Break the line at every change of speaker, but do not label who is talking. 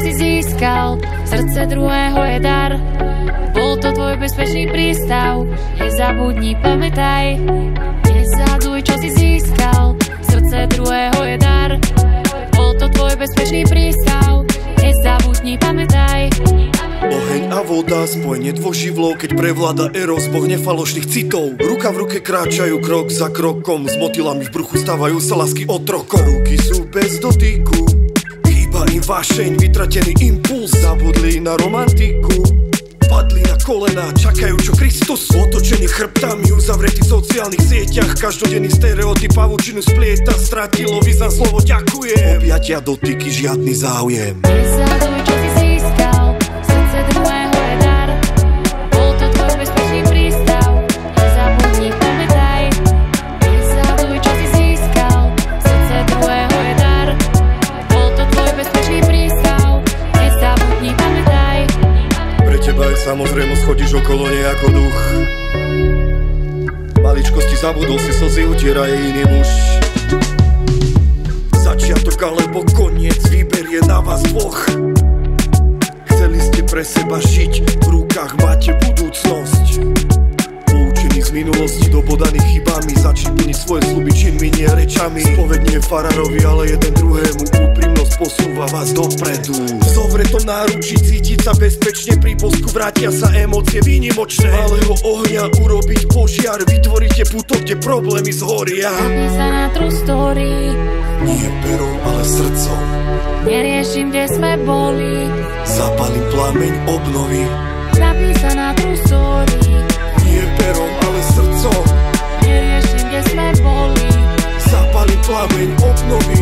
si získal, srdce druhého je dar. Bol to tvoj bezpečný prístav, nezabudni, pamätaj. Nezaduj, čo si získal, srdce druhého je dar. Bol to tvoj bezpečný prístav, nezabudni, pamätaj.
Oheň a voda, spojenie dvoch živlov, keď prevláda eros, boh nefalošných citov. Ruka v ruke kráčajú krok za krokom, s motylami v bruchu stávajú sa lásky otrokom. Ruky sú bez dotyku, chýba im vášeň, vytratený impuls, zabudli na romantiku. Padli na kolená, čakajú čo Kristus. Otočení chrbtami, uzavretí v sociálnych sieťach, každodenný stereotyp pavučinu splieta. Stratilo význam slovo ďakujem. Objatia, dotyky, žiadny záujem.
Nezaduj, čo si získal, srdce druhého je dar. Bol to tvoj bezpečný prístav, nezabudni, pamätaj. Nezaduj, čo si získal, srdce druhého je dar. Bol to tvoj bezpečný prístav, nezabudni, pamätaj.
Pre teba je samozrejmosť, chodíš okolo nejako duch. Maličkosti zabudol si, slzy utiera jej iný muž. Začiatok alebo koniec, výber je na vás dvoch. Chceli ste pre seba žiť, v rukách máte budúcnosť. Poučení z minulosti, dobodaní chybami, začni plniť svoje sľuby činmi, nie rečami. Spoveď nie farárovi, ale jeden druhému, úprimnosť posúva vás dopredu. V zovretom náručí cítiť sa bezpečne, pri bosku vrátia sa emócie výnimočné. Malého ohňa urobiť požiar, vytvoríte puto, kde problémy zhoria.
Zapni sa na true story,
Nie perom, ale srdcom.
neriešim, kde sme boli.
Zapalím plameň obnovy.
Zapni sa na true story,
Nie perom, ale srdcom.
neriešim, kde sme boli.
Zapalím plameň obnovy.